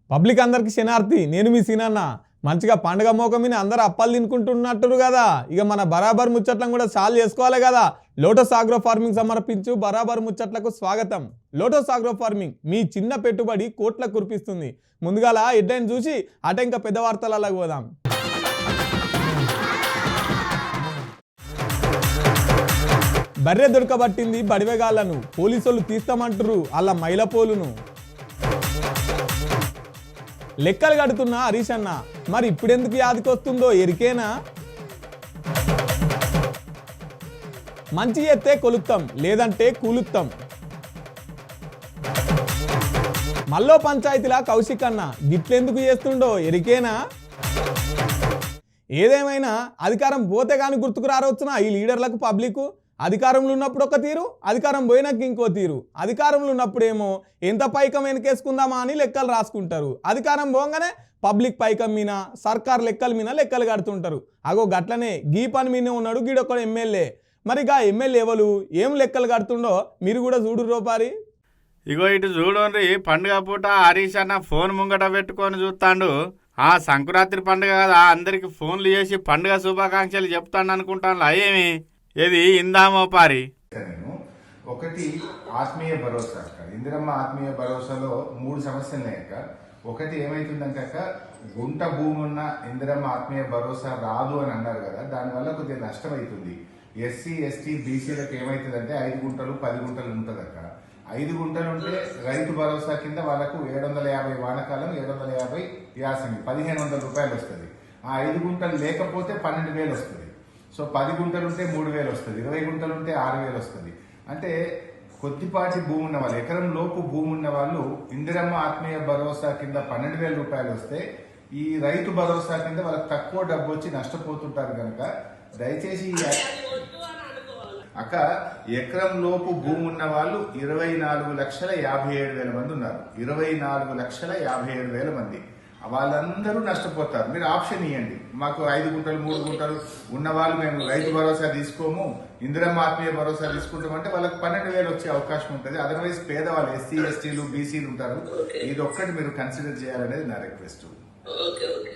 Public అందరికి శనార్థి నేను మీ సీనన్న మంచిగా పండుగ మోకమిన అందరూ అప్పాలు తినుకుంటున్నట్టు కదా ఇక మన బరాబర్ ముచ్చట్లను కూడా సాల్వ్ చేసుకోవాలి కదా లోటస్ ఆగ్రో ఫార్మింగ్ సమర్పించు బరాబర్ ముచ్చట్లకు స్వాగతం లోటస్ ఆగ్రో ఫార్మింగ్ మీ చిన్న పెట్టుబడి కోట్ల కురిపిస్తుంది ముందుగాల హెడ్లైన్ చూసి అట ఇంకా పెద్ద వార్తలకు పోదాం బర్రె దొరకబట్టింది బడివెగాళ్లను పోలీసులు తీస్తామంటారు అలా మైలపోలును లెక్కలు కడుతున్నా హరీష్ అన్న మరి ఇప్పుడెందుకు యాదికొస్తుందో ఎరికేనా మంచి ఎత్తే కొలుత్తాం లేదంటే కూలుత్తాం మల్లో పంచాయతీలా కౌశిక్ అన్న గిట్లెందుకు చేస్తుండో ఎరికేనా ఏదేమైనా అధికారం పోతే కానీ గుర్తుకు రారవచ్చునా ఈ లీడర్లకు పబ్లిక్ అధికారంలో ఉన్నప్పుడు ఒక తీరు అధికారం పోయినాక ఇంకో తీరు అధికారంలో ఉన్నప్పుడేమో ఎంత పైకం వెనకేసుకుందామా అని లెక్కలు రాసుకుంటారు అధికారం పోగానే పబ్లిక్ పైకం మీద సర్కార్ లెక్కల మీద లెక్కలు కడుతుంటారు అగో గట్లనే గీ పని మీదనే ఉన్నాడు గీడొక ఎమ్మెల్యే మరి గా ఎమ్మెల్యే ఎవరు ఏం లెక్కలు కడుతుండో మీరు కూడా చూడు రూపారి ఇగో ఇటు చూడండి పండుగ పూట హరీష్ అన్న ఫోన్ ముంగట పెట్టుకొని చూస్తాడు ఆ సంక్రాంతి పండుగ కదా అందరికి ఫోన్లు చేసి పండుగ శుభాకాంక్షలు చెప్తాను అనుకుంటాను ఏమి ఏది ఇందామో పారి ఒకటి ఆత్మీయ భరోసా ఇందిరమ్మ ఆత్మీయ భరోసాలో 3 సమస్యలు లేక ఒకటి ఏమైతుందంటే గుంట భూమి ఉన్న ఇందిరమ్మ ఆత్మీయ భరోసా రాదు అని అన్నారు కదా దానివల్ల కొద్దిగా నష్టం అవుతుంది ఎస్సీ ఎస్టీ బీసీలకు ఏమైతుందంటే 5 గుంటలు 10 గుంటలు ఉంటుందక్క 5 గుంటలు ఉంటే రైతు భరోసా కింద వాళ్ళకు 750 వానకాలం 750 యాసంగి 1500 రూపాయలు వస్తుంది ఆ 5 గుంటలు లేకపోతే 12,000 వస్తుంది సో 10 గుంటలు ఉంటే 3,000 వస్తుంది 20 గుంటలు ఉంటే 6,000 వస్తుంది అంటే కొద్దిపాటి భూమి ఉన్న వాళ్ళు ఎకరం లోపు భూమి ఉన్న వాళ్ళు ఇందిరమ్మ ఆత్మీయ భరోసా కింద 12,000 రూపాయలు వస్తే ఈ రైతు భరోసా కింద వాళ్ళకి తక్కువ డబ్బు వచ్చి నష్టపోతుంటారు కనుక దయచేసి అక్క ఎకరం లోపు భూమి ఉన్న వాళ్ళు 24,57,000 మంది ఉన్నారు 24,57,000 మంది వాళ్ళందరూ నష్టపోతారు మీరు ఆప్షన్ ఇవ్వండి మాకు 5 గుంటలు 3 గుంటలు ఉన్న వాళ్ళు మేము రైతు భరోసా తీసుకోము ఇందిరమ్మ ఆత్మీయ భరోసా తీసుకుంటామంటే వాళ్ళకి 12,000 వచ్చే అవకాశం ఉంటుంది అదర్వైజ్ పేదవాళ్ళు ఎస్సీ ఎస్టీలు బీసీలు ఉంటారు ఇది ఒక్కటి మీరు కన్సిడర్ చేయాలనేది నా రిక్వెస్ట్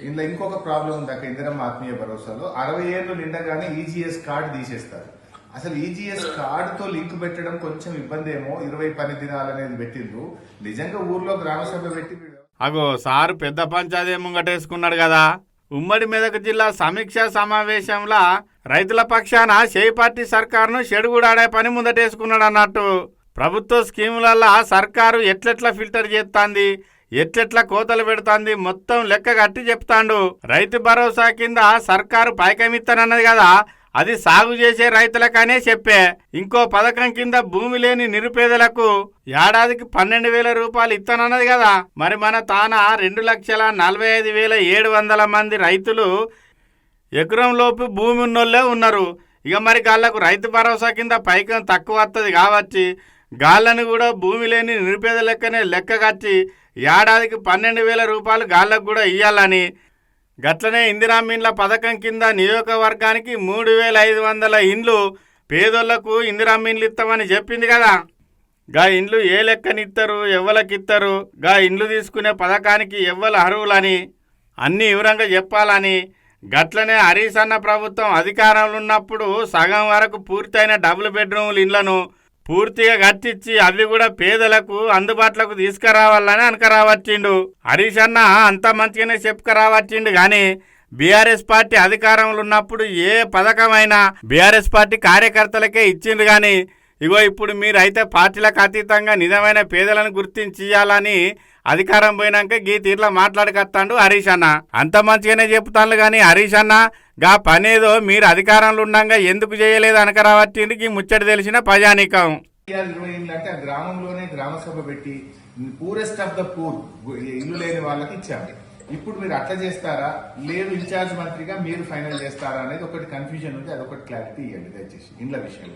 ఇందులో ఇంకొక ప్రాబ్లం ఉంది అక్కడ ఇందిరమ్మ ఆత్మీయ భరోసాలో 60 ఏళ్ళు నిండగానే ఈజీఎస్ కార్డు తీసేస్తారు అసలు ఈజీఎస్ కార్డుతో లింక్ పెట్టడం కొంచెం ఇబ్బంది ఏమో 20 పని దినాలు అనేది పెట్టిండ్రు నిజంగా ఊర్లో గ్రామసభ పెట్టి అగో సారు పెద్ద పంచాయతీ ముంగటేసుకున్నాడు కదా ఉమ్మడి మెదక్ జిల్లా సమీక్షా సమావేశంలో రైతుల పక్షాన షేయ్ పార్టీ సర్కారును చెడుగుడాడే పని ముందటేసుకున్నాడు అన్నట్టు ప్రభుత్వ స్కీములల్లో సర్కారు ఎట్లెట్లా ఫిల్టర్ చేస్తాంది ఎట్లెట్లా కోతలు పెడుతుంది మొత్తం లెక్క కట్టి చెప్తాండు రైతు భరోసా కింద సర్కారు పైకమిస్తానన్నది కదా అది సాగు చేసే రైతులకనే చెప్పే ఇంకో పథకం కింద భూమి లేని నిరుపేదలకు ఏడాదికి 12,000 రూపాయలు ఇస్తానన్నది కదా మరి మన తాన 2,45,700 మంది రైతులు ఎకరం లోపు భూమి ఉన్నోళ్ళే ఉన్నారు ఇక మరి గాళ్లకు రైతు భరోసా కింద పైకం తక్కువ వస్తుంది కాబట్టి గాళ్ళను కూడా భూమి లేని నిరుపేద లెక్కనే లెక్క కట్టి ఏడాదికి 12,000 రూపాయలు గాళ్ళకు కూడా ఇయ్యాలని గట్లనే ఇందిరమ్మ ఇండ్ల పథకం కింద నియోజకవర్గానికి 3,500 ఇండ్లు పేదోళ్లకు ఇందిరమ్మ ఇండ్లు ఇస్తామని చెప్పింది కదా గా ఇండ్లు ఏ లెక్కనిస్తారు ఎవ్వలకిస్తారు గా ఇండ్లు తీసుకునే పథకానికి ఎవ్వల అర్హులని అన్ని వివరంగా చెప్పాలని గట్లనే హరీష్ అన్న ప్రభుత్వం అధికారంలో ఉన్నప్పుడు సగం వరకు పూర్తయిన డబుల్ బెడ్రూముల ఇండ్లను పూర్తిగా కట్టించి అవి కూడా పేదలకు అందుబాటులోకి తీసుకురావాలని అనకరావచ్చిండు హరీష్ అన్న అంత మంచిగానే చెప్పుకురావచ్చిండు కానీ బీఆర్ఎస్ పార్టీ అధికారంలో ఉన్నప్పుడు ఏ పథకమైనా బీఆర్ఎస్ పార్టీ కార్యకర్తలకే ఇచ్చిండు కానీ ఇగో ఇప్పుడు మీరైతే పార్టీలకు అతీతంగా నిజమైన పేదలను గుర్తించాలని అధికారం పోయినాక గీ తీర్లా మాట్లాడకత్తాడు హరీష్ అన్న అంత మంచిగానే చెప్తాను కానీ హరీష్ అన్న గా పనేదో మీరు అధికారంలో ఉండగా ఎందుకు చేయలేదు అనకరావచ్చింది ముచ్చట తెలిసిన ప్రజానీకం అంటే గ్రామంలోనే గ్రామ సభ పెట్టి పూరెస్ట్ ఆఫ్ ద పూర్ ఇల్లు లేని వాళ్ళకి ఇచ్చాము ఇప్పుడు మీరు అట్లా చేస్తారా లేదు ఇన్ఛార్జ్ మంత్రిగా మీరు ఫైనల్ చేస్తారా అనేది ఒకటి కన్ఫ్యూజన్ ఉంది అదొకటి క్లారిటీ ఇవ్వండి దయచేసి ఇండ్ల విషయం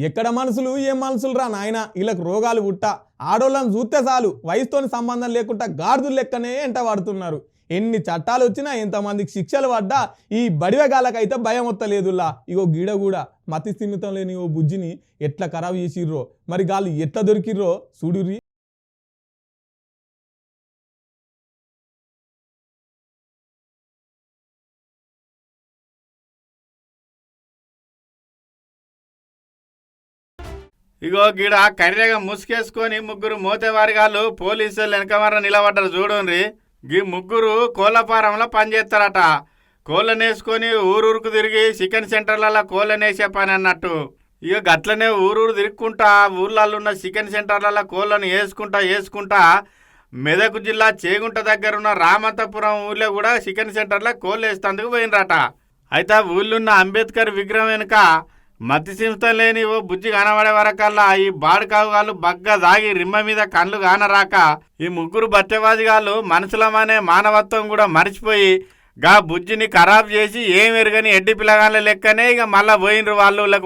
ఎక్కడ మనసులు ఏం మనసులు రా నాయన వీళ్ళకి రోగాలు పుట్ట ఆడోళ్ళని చూస్తే చాలు వయసుతోని సంబంధం లేకుండా గాడిదలు లెక్కనే ఎంట వాడుతున్నారు ఎన్ని చట్టాలు వచ్చినా ఎంతమందికి శిక్షలు పడ్డా ఈ బడివెగాలకైతే భయం వస్తలేదులా. ఇగో గీడ కూడా మతి స్థిమితం లేని ఓ బుజ్జిని ఎట్లా ఖరాబ్ చేసిర్రో మరి గాళ్ళు ఎట్లా దొరికిర్రో చూడుర్రి. ఇగో గిడ కర్రెగా ముసుకేసుకొని ముగ్గురు మోతేవారిగాళ్ళు పోలీసులు వెనకమర నిలబడ్డారు చూడండి. గీ ముగ్గురు కోళ్ళ ఫారంలో పనిచేస్తారట. కోళ్ళనేసుకొని ఊరూరుకు తిరిగి చికెన్ సెంటర్లలో కోళ్ళనేసే పని అన్నట్టు. ఇక గట్లనే ఊరూరు తిరుక్కుంటా ఊర్లలో ఉన్న చికెన్ సెంటర్లలో కోళ్ళను వేసుకుంటా మెదక్ జిల్లా చేగుంట దగ్గర ఉన్న రామంతపురం ఊళ్ళో కూడా చికెన్ సెంటర్లో కోళ్ళు వేసేందుకు పోయినరట. అయితే ఊళ్ళున్న అంబేద్కర్ విగ్రహం వెనుక మతి సింహం లేని ఓ బుజ్జి కనబడే వరకల్లా ఈ బాడుకావుగాళ్ళు బగ్గ దాగి రిమ్మ మీద కళ్ళు కానరాక ఈ ముగ్గురు బట్టెవాదిగాళ్ళు మనుషులమనే మానవత్వం కూడా మర్చిపోయి గా బుజ్జిని ఖరాబ్ చేసి ఏం ఎరగని ఎడ్డి పిల్లగాళ్ళ లెక్కనే ఇక మళ్ళా పోయినరు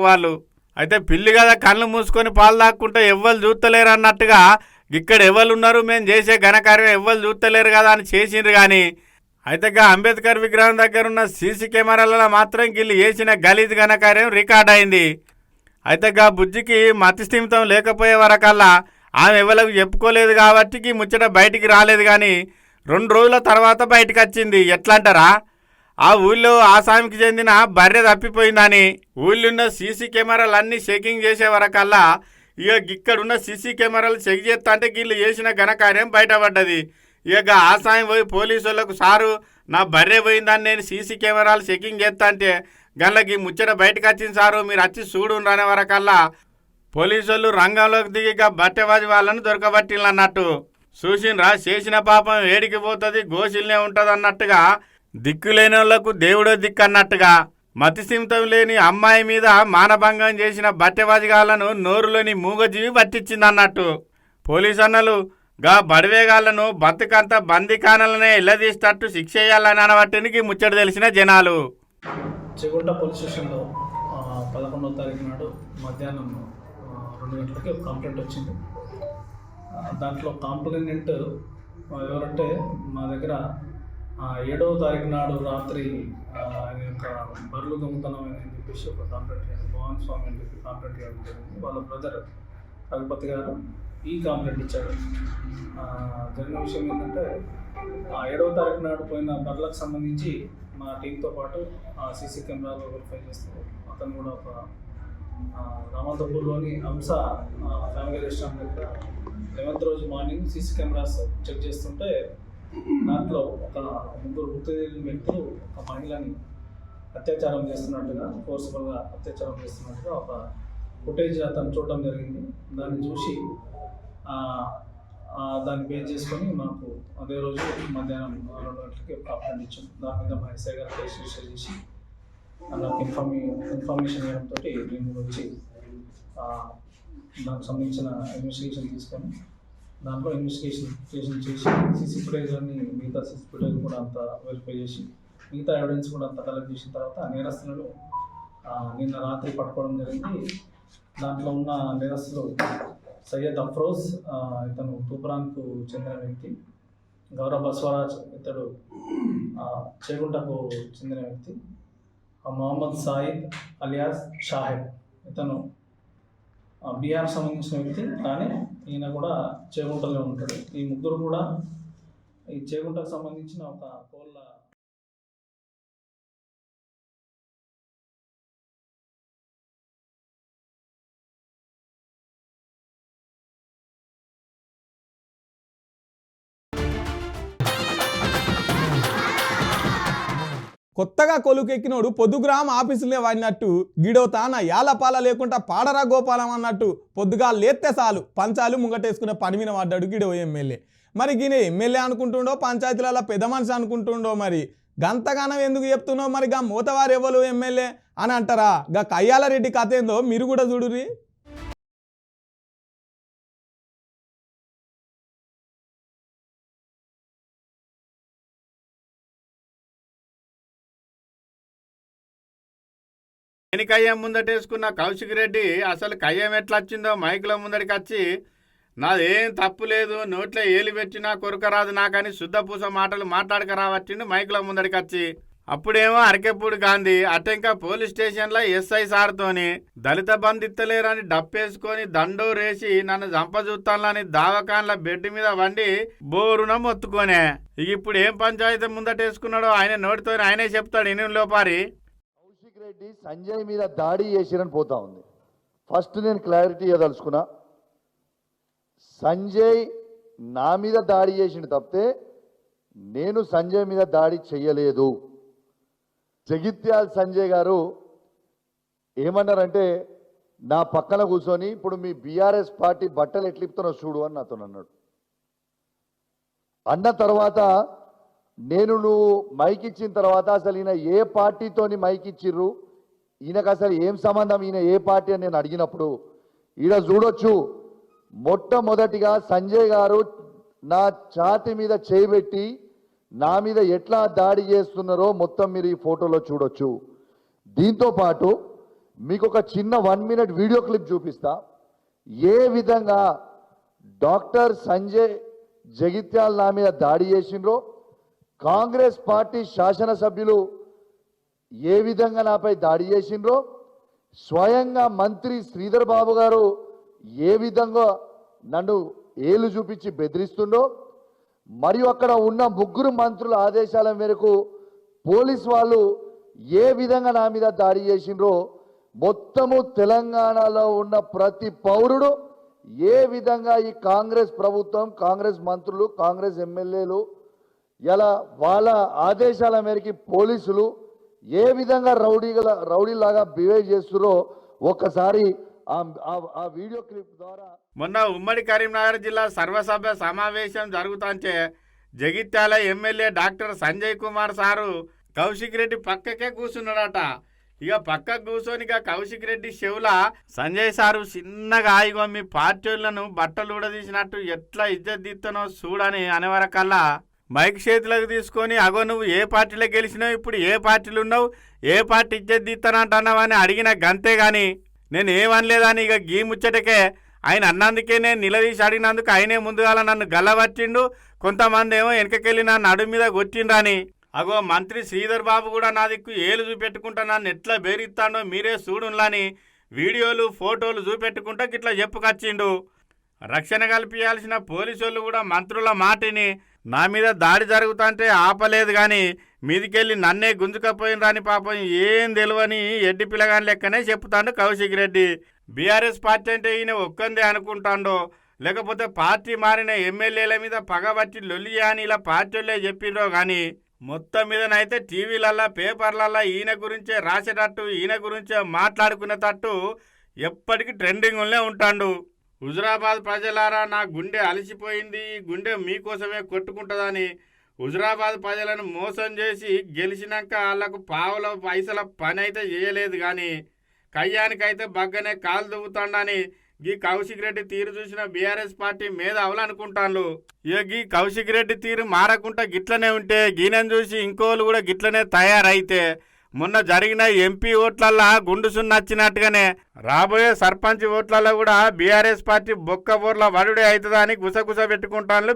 వాళ్ళు. అయితే పిల్లి కదా కళ్ళు మూసుకొని పాలు దాక్కుంటే ఎవ్వరు చూస్తలేరు అన్నట్టుగా ఇక్కడ ఎవరు ఉన్నారు మేము చేసే ఘనకార్యం ఎవ్వరు చూస్తలేరు కదా అని చేసిండ్రు. కానీ అయితే గా అంబేద్కర్ విగ్రహం దగ్గర ఉన్న సీసీ కెమెరాలలో మాత్రం గిల్లు వేసిన గలీజ్ ఘనకార్యం రికార్డ్ అయింది. అయితే గా బుజ్జికి మతి స్థిమితం లేకపోయే వరకల్లా ఆమె ఎవరికి చెప్పుకోలేదు కాబట్టి ముచ్చట బయటికి రాలేదు. కానీ 2 రోజుల తర్వాత బయటకు వచ్చింది. ఎట్లా అంటారా, ఆ ఊళ్ళో ఆసామికి చెందిన బర్రె తప్పిపోయిందని ఊళ్ళున్న సీసీ కెమెరాలన్నీ చెకింగ్ చేసే వరకల్లా ఇక ఇక్కడున్న సీసీ కెమెరాలు చెక్ చేస్తా అంటే వీళ్ళు చేసిన ఘనకార్యం బయటపడ్డది. ఇక ఆసాయం పోయి పోలీసు వాళ్ళకు సారు నా బర్రె పోయిందని నేను సీసీ కెమెరాలు చెకింగ్ చేస్తా అంటే గళ్ళకి ముచ్చట బయటకు వచ్చింది సారు మీరు వచ్చి చూడు అనే వరకల్లా పోలీసు వాళ్ళు రంగంలోకి దిగి బట్టెవాది వాళ్ళని దొరకబట్టిల్లు అన్నట్టు. చూసినరా చేసిన పాపం ఏడికి పోతుంది గోసిల్నే ఉంటుంది అన్నట్టుగా దిక్కులేని వాళ్లకు దేవుడో దిక్కు అన్నట్టుగా మతి సింహం లేని అమ్మాయి మీద మానభంగం చేసిన బట్టెవాదిగాళ్లను నోరులోని మూగజీవి పట్టించింది అన్నట్టు. పోలీసు అన్నలు గా బడివేగాళ్లను బతుకంతా బందీఖానలనే ఇల్లదీస్తట్టు శిక్ష చేయాలని అనబట్టికి ముచ్చట తెలిసిన జనాలు. చేగుంట పోలీస్ స్టేషన్లో 11వ తారీఖు నాడు మధ్యాహ్నం 2 గంటలకి ఒక కంప్లైంట్ వచ్చింది. దాంట్లో కాంప్లైనెంట్ ఎవరంటే మా దగ్గర 7వ తారీఖు నాడు రాత్రి ఆయన యొక్క బర్రెలు దొంగతనం అని చెప్పేసి ఒక కంప్లైంట్ భవాన్ స్వామి అని చెప్పి కంప్లైంట్ చేయడం జరిగింది. వాళ్ళ బ్రదర్ రఘుపతి గారు ఈ కంప్లైంట్ ఇచ్చాడు. జరిగిన విషయం ఏంటంటే 7వ తారీఖు నాడు పోయిన బర్రెలకు సంబంధించి మా టీంతో పాటు సీసీ కెమెరాలో వెరిఫై చేస్తారు. అతను కూడా ఒక రామంతపూర్లోని అంశ ఫ్యామిలీ రెస్టారెంట్ దగ్గర 11వ రోజు మార్నింగ్ సీసీ కెమెరాస్ చెక్ చేస్తుంటే దాంట్లో ఒక 3 గుర్తు వ్యక్తులు ఒక మహిళని అత్యాచారం చేస్తున్నట్టుగా ఫోర్స్ఫుల్గా అత్యాచారం చేస్తున్నట్టుగా ఒక ఫుటేజ్ అతను చూడడం జరిగింది. దాన్ని చూసి దాన్ని బేస్ చేసుకొని మాకు అదే రోజు మధ్యాహ్నం 2 గంటలకి ఒక కంప్లైంట్ ఇచ్చాం. దాని మీద మా ఎస్ఐ గారు కేసు రిజిస్టర్ చేసి నాకు ఇన్ఫర్మేషన్ ఇవ్వడంతో మేము వచ్చి దానికి సంబంధించిన ఇన్వెస్టిగేషన్ తీసుకొని దాంట్లో ఇన్వెస్టిగేషన్ చేసి సీసీ ఫుటేజ్ అన్ని మిగతా సీసీ ఫుటేజ్ కూడా అంత వెరిఫై చేసి మిగతా ఎవిడెన్స్ కూడా అంత కలెక్ట్ చేసిన తర్వాత నేరస్తులను నిన్న రాత్రి పట్టుకోవడం జరిగింది. దాంట్లో ఉన్న నేరస్తులు సయ్యద్ అఫ్రోజ్, ఇతను తూప్రాన్కు చెందిన వ్యక్తి, గౌరవ బస్వరాజ్ ఇతడు చేగుంటకు చెందిన వ్యక్తి, మొహమ్మద్ సాయిద్ అలియాస్ షాహెబ్ ఇతను బీహార్ సంబంధించిన వ్యక్తి, కానీ ఈయన కూడా చేగుంటలో ఉంటాడు. ఈ ముగ్గురు కూడా ఈ చేగుంటకు సంబంధించిన ఒక కోళ్ళ కొత్తగా కొలుకెక్కినోడు పొద్దుగ్రామ ఆఫీసులే వాడినట్టు గిడో తాన యాలపాల లేకుండా పాడరా గోపాలం అన్నట్టు పొద్దుగా లేస్తే చాలు పంచాలు ముంగటేసుకునే పని మీద పడ్డాడు గిడో ఎమ్మెల్యే. మరి గినే ఎమ్మెల్యే అనుకుంటుండో పంచాయతీలలో పెద్ద మనిషి అనుకుంటుండో మరి గంతగానం ఎందుకు చెప్తున్నావు? మరి గా మూతవారు ఎవరు ఎమ్మెల్యే అని అంటారా? గా కయ్యాల రెడ్డి కథ ఏందో మీరు కూడా చూడురి. కయ్యం ముందటేసుకున్న కౌశిక్ రెడ్డి అసలు కయ్యం ఎట్లా వచ్చిందో మైకుల ముందడికి వచ్చి నాదేం తప్పు లేదు, నోట్లో ఏలి పెట్టినా కొరకరాదు నాకని శుద్ధపూస మాటలు మాట్లాడక రావచ్చిండు మైకుల ముందడికి వచ్చి. అప్పుడేమో అరకెప్పుడు గాంధీ అటెంకా పోలీస్ స్టేషన్లో ఎస్ఐ సార్తోని దళిత బంధు ఇత్తలేరని డప్పేసుకొని దండోరేసి నన్ను చంపజూస్తానని దావకాన్ల బెడ్ మీద వండి బోరున మొత్తుకోనే. ఇప్పుడు ఏం పంచాయతీ ముందటేసుకున్నాడో ఆయన నోటితో ఆయనే చెప్తాడు. ఇనులో పారి కౌశిక్ రెడ్డి సంజయ్ మీద దాడి చేసిరని పోతా ఉంది. ఫస్ట్ నేను క్లారిటీ ఇవ్వదలుచుకున్నా, సంజయ్ నా మీద దాడి చేసిండు తప్పితే నేను సంజయ్ మీద దాడి చెయ్యలేదు. జగిత్యాల సంజయ్ గారు ఏమన్నారంటే నా పక్కన కూర్చొని ఇప్పుడు మీ బీఆర్ఎస్ పార్టీ బట్టలు ఎట్లిపుతున్నా చూడు అని నాతో అన్నాడు. అన్న తర్వాత నేను నువ్వు మైక్ ఇచ్చిన తర్వాత అసలు ఈయన ఏ పార్టీతోని మైక్ ఇచ్చిర్రు, ఈయనకు అసలు ఏం సంబంధం, ఈయన ఏ పార్టీ అని నేను అడిగినప్పుడు ఈడ చూడొచ్చు మొట్టమొదటిగా సంజయ్ గారు నా ఛాతి మీద చేయబెట్టి నా మీద ఎట్లా దాడి చేస్తున్నారో మొత్తం మీరు ఈ ఫోటోలో చూడొచ్చు. దీంతో పాటు మీకు ఒక చిన్న 1 మినిట్ వీడియో క్లిప్ చూపిస్తా. ఏ విధంగా డాక్టర్ సంజయ్ జగిత్యాల నా మీద దాడి చేసిండ్రో, కాంగ్రెస్ పార్టీ శాసనసభ్యులు ఏ విధంగా నాపై దాడి చేసిండ్రో, స్వయంగా మంత్రి శ్రీధర్ బాబు గారు ఏ విధంగా నన్ను ఏలు చూపించి బెదిరిస్తుండో, మరియు అక్కడ ఉన్న 3 మంత్రుల ఆదేశాల మేరకు పోలీస్ వాళ్ళు ఏ విధంగా నా మీద దాడి చేసిండ్రో మొత్తము తెలంగాణలో ఉన్న ప్రతి పౌరుడు ఏ విధంగా ఈ కాంగ్రెస్ ప్రభుత్వం, కాంగ్రెస్ మంత్రులు, కాంగ్రెస్ ఎమ్మెల్యేలు ఇలా వాళ్ళ ఆదేశాల మేరకు పోలీసులు ఏ విధంగా రౌడీలాగా బిహేవ్ చేస్తున్నారో ఒక్కసారి ఆ వీడియో క్లిప్ ద్వారా. మొన్న ఉమ్మడి కరీంనగర్ జిల్లా సర్వసభ్య సమావేశం జరుగుతుంటే Jagtial MLA doctor Sanjay Kumar sir Kaushik Reddy పక్కకే కూర్చున్నాడట. ఇక పక్కకు కూర్చొని ఇక కౌశిక్ రెడ్డి చెవుల సంజయ్ సారు చిన్నగా ఇగో మీ పార్టీలను బట్టలు ఊడదీసినట్టు ఎట్లా ఇజ్జత్ తీస్తానో చూడని అనేవరకల్లా మైక్ చేతులకు తీసుకొని అగో నువ్వు ఏ పార్టీలో గెలిచినావు, ఇప్పుడు ఏ పార్టీలు ఉన్నావు, ఏ పార్టీ ఇజ్జత్ తీస్తానంటున్నావని అడిగిన గంతే గాని నేను ఏమనలేదని ఇక గీ ముచ్చటకే ఆయన అన్నందుకే నేను నిలదీసి అడిగినందుకు ఆయనే ముందుగాల నన్ను గల్లవచ్చిండు. కొంతమంది ఏమో వెనకకెళ్ళి నా నడు మీద కొట్టిండ్రని. అగో మంత్రి శ్రీధర్ బాబు కూడా నా దిక్కు ఏలు చూపెట్టుకుంటా నన్ను ఎట్లా బేరిస్తానో మీరే చూడులని వీడియోలు ఫోటోలు చూపెట్టుకుంటా గిట్లా చెప్పుకొచ్చిండు. రక్షణ కల్పించాల్సిన పోలీసులు కూడా మంత్రుల మాటిని నా మీద దాడి జరుగుతుంటే ఆపలేదు కానీ మీదికెళ్ళి నన్నే గుంజుకపోయినరాని పాపం ఏం తెలియని ఎడ్డి పిల్లగాని లెక్కనే చెప్తాడు కౌశిక్ రెడ్డి. బీఆర్ఎస్ పార్టీ అంటే ఈయన ఒక్కందే అనుకుంటాడో లేకపోతే పార్టీ మారిన ఎమ్మెల్యేల మీద పగబట్టి లొల్లి అని ఇలా పార్టీలే చెప్పిండ్రో కానీ మొత్తం మీదనైతే టీవీలల్లా పేపర్లల్లా ఈయన గురించే రాసేటట్టు ఈయన గురించే మాట్లాడుకునేటట్టు ఎప్పటికీ ట్రెండింగ్లోనే ఉంటాడు. హుజురాబాద్ ప్రజలారా నా గుండె అలసిపోయింది, ఈ గుండె మీకోసమే కొట్టుకుంటుందని హుజురాబాద్ ప్రజలను మోసం చేసి గెలిచినాక వాళ్ళకు పావుల పైసల పని అయితే చేయలేదు కానీ కయ్యానికైతే బగ్గనే కాలు దువ్వుతాడని గీ కౌశిక్ రెడ్డి తీరు చూసిన బీఆర్ఎస్ పార్టీ మేధావులు అనుకుంటాను. ఇక గీ కౌశిక్ రెడ్డి తీరు మారకుండా గిట్లనే ఉంటే గీనని చూసి ఇంకోళ్ళు కూడా గిట్లనే తయారైతే మొన్న జరిగిన ఎంపీ ఓట్లల్లా గుండు సున్నచ్చినట్టుగానే రాబోయే సర్పంచ్ ఓట్లలో కూడా బీఆర్ఎస్ పార్టీ బొక్క బోర్ల వరుడే అవుతుందని గుసగుస పెట్టుకుంటాను.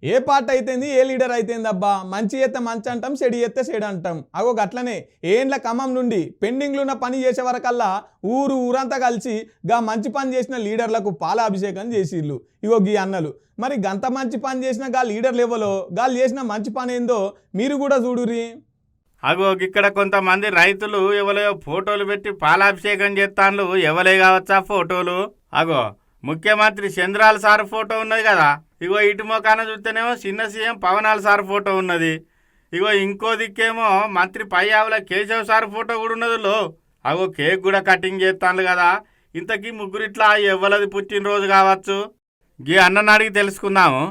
ఏ పార్టీ అయితేంది, ఏ లీడర్ అయితేంది అబ్బా, మంచి చేస్తే మంచి అంటాం, చెడు చేస్తే చెడు అంటాం. అగో గట్లనే ఏండ్ల ఖమ్మం నుండి పెండింగ్లు ఉన్న పని చేసే వరకల్లా ఊరంతా కలిసి గా మంచి పని చేసిన లీడర్లకు పాలాభిషేకం చేసిర్రు. ఇగో గీ అన్నలు మరి గంత మంచి పని చేసిన గా లీడర్లు ఎవరో గాళ్ళు చేసిన మంచి పని ఏందో మీరు కూడా చూడురి. అగో ఇక్కడ కొంతమంది రైతులు ఎవరో ఫోటోలు పెట్టి పాలాభిషేకం చేస్తాను. ఎవలే కావచ్చా ఫోటోలు? అగో ముఖ్యమంత్రి చంద్రాల సార్ ఫోటో ఉన్నది కదా, ఇగో ఇటు మొకాన చూస్తేనేమో చిన్న సీఎం పవనాల సార్ ఫోటో ఉన్నది. ఇగో ఇంకో దిక్కేమో మంత్రి పయ్యావుల కేశవ్ సార్ ఫోటో కూడా ఉన్నదిలో. అగో కేక్ కూడా కటింగ్ చేస్తాను కదా. ఇంతకీ ముగ్గురిట్లా ఎవ్వలది పుట్టినరోజు కావచ్చు. గీ అన్నని అడిగి తెలుసుకుందాము.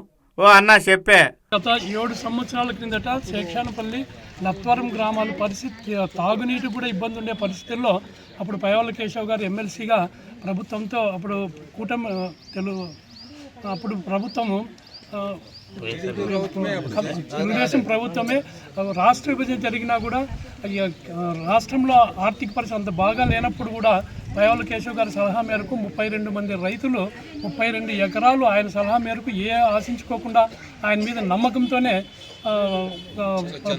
ఓ అన్న చెప్పే. గత 7 సంవత్సరాల క్రిందట శేక్షానపల్లి లత్వరం గ్రామాల పరిస్థితి, తాగునీటి కూడా ఇబ్బంది ఉండే పరిస్థితుల్లో అప్పుడు పైవాళ్ళ కేశవ్ గారు ఎమ్మెల్సీగా ప్రభుత్వంతో అప్పుడు కూటమి అప్పుడు ప్రభుత్వము తెలుగుదేశం ప్రభుత్వమే రాష్ట్ర విభజన జరిగినా కూడా రాష్ట్రంలో ఆర్థిక పరిస్థితి అంత బాగా లేనప్పుడు కూడా పైవాళ్ళ కేశవ్ గారి సలహా మేరకు 32 మంది రైతులు 32 ఎకరాలు ఆయన సలహా మేరకు ఆశించుకోకుండా ఆయన మీద నమ్మకంతోనే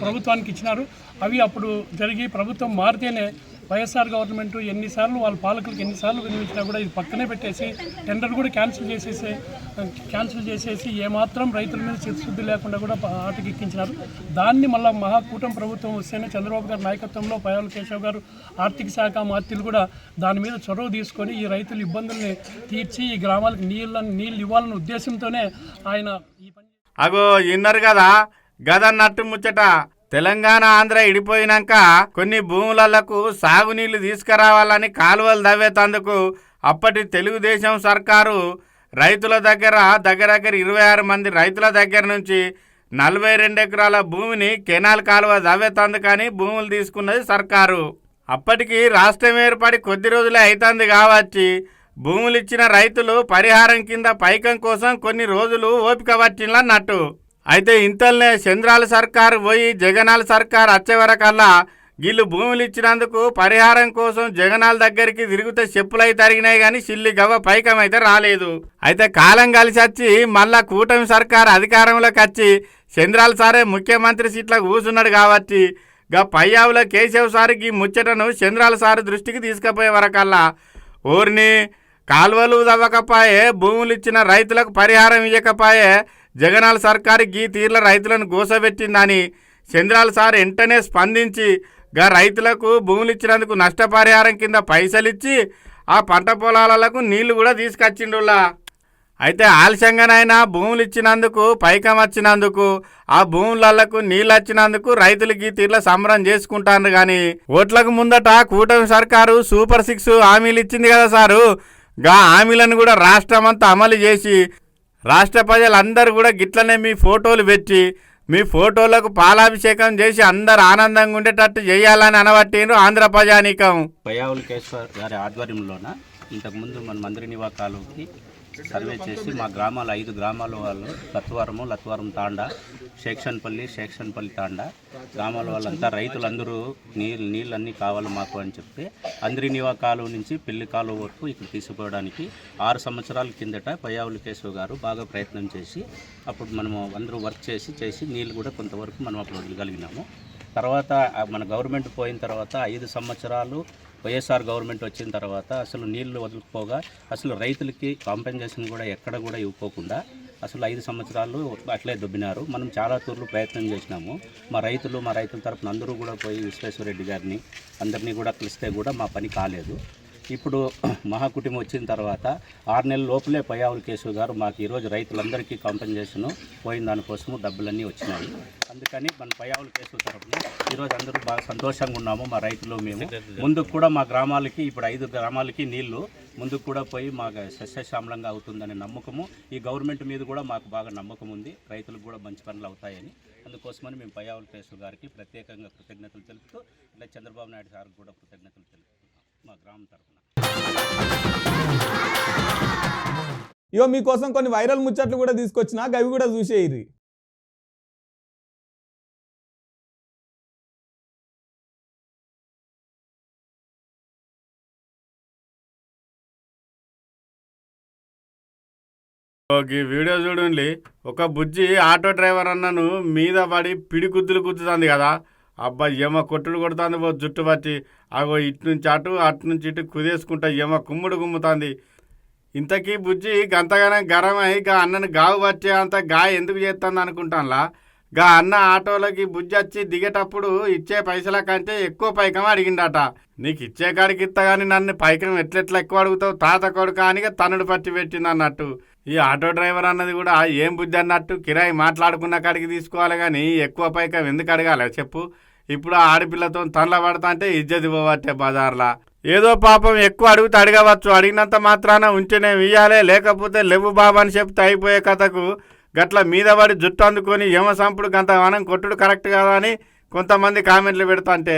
ప్రభుత్వానికి ఇచ్చినారు. అవి అప్పుడు జరిగి ప్రభుత్వం మారితేనే వైఎస్ఆర్ గవర్నమెంట్ ఎన్నిసార్లు వాళ్ళ పాలకులకు ఎన్నిసార్లు వినిపించినా కూడా ఇది పక్కనే పెట్టేసి టెండర్ కూడా క్యాన్సిల్ చేసేసి ఏమాత్రం రైతుల మీద చిత్తశుద్ధి లేకుండా కూడా ఆటకి ఎక్కించినారు. దాన్ని మళ్ళీ మహాకూటమి ప్రభుత్వం వస్తేనే చంద్రబాబు గారి నాయకత్వంలో పైవాళ్ళ కేశవ్ గారు ఆర్థిక శాఖ మంత్రులు కూడా దాని మీద చొరవ తీసుకొని ఈ రైతుల ఇబ్బందుల్ని తీర్చి ఈ గ్రామాలకు నీళ్ళు ఇవ్వాలనే ఉద్దేశంతోనే ఆయన ఈ పని. అగో ఇన్నరు కదా గదన్నట్టు ముచ్చట. తెలంగాణ ఆంధ్ర ఇడిపోయినాక కొన్ని భూములకు సాగునీళ్లు తీసుకురావాలని కాలువలు దవ్వేతందుకు అప్పటి తెలుగుదేశం సర్కారు రైతుల దగ్గర 26 మంది రైతుల దగ్గర నుంచి 42 ఎకరాల భూమిని కెనాల్ కాలువ దవ్వేతందుకని భూములు తీసుకున్నది సర్కారు. అప్పటికి రాష్ట్రం ఏర్పడి కొద్ది రోజులే అవుతుంది కాబట్టి భూములు ఇచ్చిన రైతులు పరిహారం కింద పైకం కోసం కొన్ని రోజులు ఓపిక పట్టినట్టు. అయితే ఇంతల్నే చంద్రాల సర్కారు పోయి జగనాల సర్కారు వచ్చే వరకల్లా వీళ్ళు భూములు ఇచ్చినందుకు పరిహారం కోసం జగనాల దగ్గరికి తిరిగితే చెప్పులై తరిగినాయి కానీ సిల్లి గవ్వ పైకం అయితే రాలేదు. అయితే కాలం కలిసి వచ్చి మళ్ళా కూటమి సర్కారు అధికారంలోకి వచ్చి చంద్రాల సారే ముఖ్యమంత్రి సీట్లకు కూర్చున్నాడు కాబట్టి గా పయ్యావుల కేశవ్ సారికి ముచ్చటను చంద్రాల సారు దృష్టికి తీసుకుపోయే వరకల్లా ఊరిని కాలువలు తవ్వకపాయే, భూములు ఇచ్చిన రైతులకు పరిహారం ఇవ్వకపాయే, జగనాల సర్కారు గీ తీర్ల రైతులను గోసబెట్టిందని చంద్రాల సార్ వెంటనే స్పందించి గా రైతులకు భూములు ఇచ్చినందుకు నష్టపరిహారం కింద పైసలు ఇచ్చి ఆ పంట పొలాలకు నీళ్లు కూడా తీసుకొచ్చిండులా. అయితే ఆలస్యంగానైనా భూములు ఇచ్చినందుకు పైకం వచ్చినందుకు ఆ భూములకు నీళ్ళు వచ్చినందుకు రైతులకి తీర్ల సంబరం చేసుకుంటారు. కానీ ఓట్లకు ముందట కూటమి సర్కారు సూపర్ 6 హామీలు ఇచ్చింది కదా సారు. గా హామీలను కూడా రాష్ట్రం అంతా అమలు చేసి రాష్ట్ర ప్రజలందరూ కూడా గిట్లనే మీ ఫోటోలు పెట్టి మీ ఫోటోలకు పాలాభిషేకం చేసి అందరు ఆనందంగా ఉండేటట్టు చేయాలని అనబట్టిండ్రు ఆంధ్ర ప్రజానీకం. పయ్యావుల కేశవ్ గారి ఆధ్వర్యంలోన ఇంతకుముందు మన మందిరినివా కాలువకి సర్వే చేసి మా గ్రామాలు 5 గ్రామాల వాళ్ళు లత్వరం తాండా, శేక్షన్పల్లి తాండా గ్రామాల వాళ్ళంతా రైతులందరూ నీళ్ళన్నీ కావాలి మాకు అని చెప్తే అందరినివా కాలువ నుంచి పెళ్లి కాలువ వరకు ఇక్కడ తీసుకుపోవడానికి 6 సంవత్సరాల కిందట పయ్యావుల కేశవ్ గారు బాగా ప్రయత్నం చేసి అప్పుడు మనము అందరూ వర్క్ చేసి నీళ్ళు కూడా కొంతవరకు మనం అప్పుడు వదలగలిగినాము. తర్వాత మన గవర్నమెంట్ పోయిన తర్వాత 5 సంవత్సరాలు వైఎస్ఆర్ గవర్నమెంట్ వచ్చిన తర్వాత అసలు నీళ్లు వదులుకోగా అసలు రైతులకి కాంపెన్సేషన్ కూడా ఎక్కడ కూడా ఇవ్వకోకుండా అసలు 5 సంవత్సరాలు అట్లే దొబ్బినారు. మనం చాలా తూర్లు ప్రయత్నం చేసినాము. మా రైతుల తరపున అందరూ కూడా పోయి విశ్వేశ్వరరెడ్డి గారిని అందరినీ కూడా కలిస్తే కూడా మా పని కాలేదు. ఇప్పుడు మహాకుటుంబం వచ్చిన తర్వాత 6 నెలల లోపలే పయ్యావుల కేశవ్ గారు మాకు ఈరోజు రైతులందరికీ కాంపెన్సేషన్ పోయిన దానికోసము డబ్బులన్నీ వచ్చినాయి. అందుకని మన పయ్యావుల కేశవ్ తరఫున ఈరోజు అందరూ బాగా సంతోషంగా ఉన్నాము. మా రైతులు మేము ముందుకు కూడా మా గ్రామాలకి ఇప్పుడు 5 గ్రామాలకి నీళ్లు ముందుకు కూడా పోయి మాకు సస్యశ్యామలంగా అవుతుందనే నమ్మకము ఈ గవర్నమెంట్ మీద కూడా మాకు బాగా నమ్మకం ఉంది. రైతులకు కూడా మంచి పనులు అవుతాయని అందుకోసమని మేము పయ్యావుల కేశవ్ గారికి ప్రత్యేకంగా కృతజ్ఞతలు తెలుపుతూ ఇలా చంద్రబాబు నాయుడు గారికి కూడా కృతజ్ఞతలు తెలుపుతున్నాం మా గ్రామం తరఫున. ఇగో మీకోసం కొన్ని వైరల్ ముచ్చట్లు కూడా తీసుకొచ్చినా అవి కూడా చూసేయి. ఈ వీడియో చూడండి. ఒక బుజ్జి ఆటో డ్రైవర్ అన్నను మీద పడి పిడి కుద్దుతుంది కదా. అబ్బా ఏమో కొట్టుడు కొడుతుంది జుట్టు పట్టి. అగో ఇటు నుంచి అటు ఇటు కుదేసుకుంటా ఏమో కుమ్ముతుంది. ఇంతకీ బుజ్జి గంతగానే గరమై గా అన్నను గావు పట్టే అంత గాయ ఎందుకు చేస్తుంది అనుకుంటానులా. గా అన్న ఆటోలకి బుజ్జి వచ్చి దిగేటప్పుడు ఇచ్చే పైసల కంటే ఎక్కువ పైకం అడిగిండట. నీకు ఇచ్చే కాడికి ఇస్తా కానీ నన్ను పైకం ఎట్లెట్లా ఎక్కువ అడుగుతావు తాత కొడుకు అని తన్నుడు పట్టి పెట్టింది అన్నట్టు. ఈ ఆటో డ్రైవర్ అన్నది కూడా ఏం బుద్ధి అన్నట్టు కిరాయి మాట్లాడుకున్న కాడికి తీసుకోవాలి కానీ ఎక్కువ పైకం ఎందుకు అడగాలి చెప్పు. ఇప్పుడు ఆడపిల్లతో తనల పడతా అంటే ఇజ్జతి పోవట్టే బజార్లా. ఏదో పాపం ఎక్కువ అడిగితే అడగవచ్చు, అడిగినంత మాత్రాన ఉంటేనే ఇయ్యాలే లేకపోతే లేవు బాబా అని చెప్తే అయిపోయే కథకు గట్ల మీద పడి జుట్టు అందుకొని యమసంపుడు గంత మనం కొట్టుడు కరెక్ట్ కదా అని కొంతమంది కామెంట్లు పెడతాంటే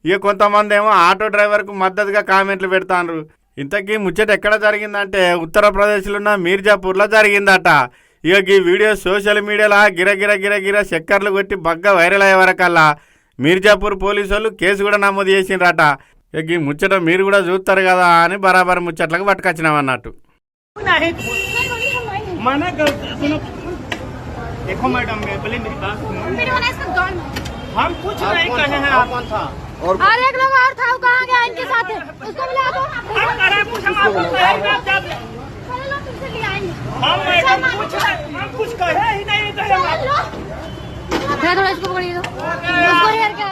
ఇక కొంతమంది ఏమో ఆటో డ్రైవర్కు మద్దతుగా కామెంట్లు పెడతాండ్రు. ఇంతకీ ముచ్చట ఎక్కడ జరిగిందంటే ఉత్తరప్రదేశ్లో ఉన్న మీర్జాపూర్లో జరిగిందట. ఇక ఈ వీడియో సోషల్ మీడియాలో గిరగిర చక్కర్లు కొట్టి బగ్గా వైరల్ అయ్యే వరకల్లా మీర్జాపూర్ పోలీసు వాళ్ళు కేసు కూడా నమోదు చేసిండ్రట. ఇక ఈ ముచ్చట మీరు కూడా చూస్తారు కదా అని బరాబర్ ముచ్చట్లకు పట్టుకొచ్చినాం అన్నట్టు. देखो मैडम बोले मेरी बात हम कुछ नहीं कहे हैं आप और एक लोग और था वो कहाँ गया इनके साथ उसको मिला दो हम कुछ कहे ही नहीं थोड़ा इसको पकड़िए दो उसको हेयर क्या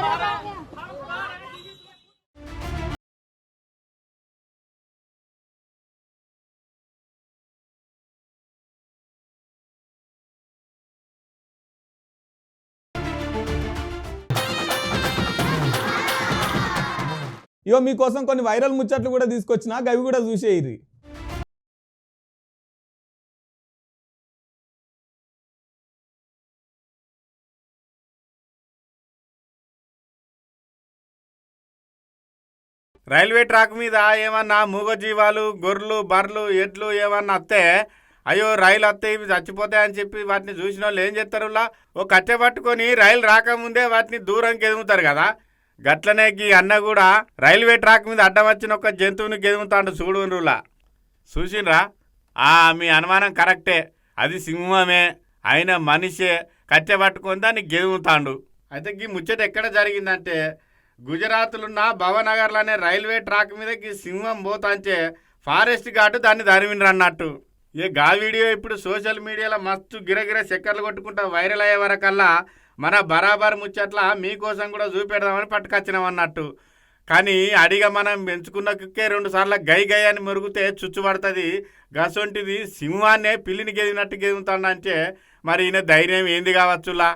ఇగో మీకోసం కొన్ని వైరల్ ముచ్చట్లు కూడా తీసుకొచ్చినా అవి కూడా చూసేయిరి. రైల్వే ట్రాక్ మీద ఏమన్నా మూగజీవాలు గొర్రెలు బర్రెలు ఎడ్లు ఏమన్నా వస్తే అయ్యో రైలు వస్తే ఇవి చచ్చిపోతాయని చెప్పి వాటిని చూసిన వాళ్ళు ఏం చేస్తారులా ఓ కట్టె పట్టుకొని రైలు రాకముందే వాటిని దూరంకి ఎదుగుతారు కదా. గట్లనే ఈ అన్న కూడా రైల్వే ట్రాక్ మీద అడ్డం వచ్చిన ఒక జంతువుని గెదుముతాడు చూడులా. చూసిండ్రా? మీ అనుమానం కరెక్టే, అది సింహమే అయిన మనిషే కట్టె పట్టుకొని దాన్ని గెదుముతాడు. అయితే ఈ ముచ్చట ఎక్కడ జరిగిందంటే గుజరాత్లున్న భవనగర్లో అనే రైల్వే ట్రాక్ మీదకి సింహం పోతాంచే ఫారెస్ట్ గార్డు దాన్ని ధరిమిండ్రు అన్నట్టు. గా వీడియో ఇప్పుడు సోషల్ మీడియాలో మస్తు గిరగిర చక్కర్లు కొట్టుకుంటా వైరల్ అయ్యే వరకల్లా మన బరాబర్ ముచ్చట్ల మీకోసం కూడా చూపెడదామని పట్టుకొచ్చినాం అన్నట్టు. కానీ అడిగా మనం పెంచుకున్న కుక్కే 2 సార్లు గై గై అని మురుగుతే చుచ్చుపడుతుంది. గసొంటిది సింహాన్నే పిల్లిని గెదినట్టు గెదుముతాడంటే మరి ఈయన ధైర్యం ఏంది కావచ్చులా.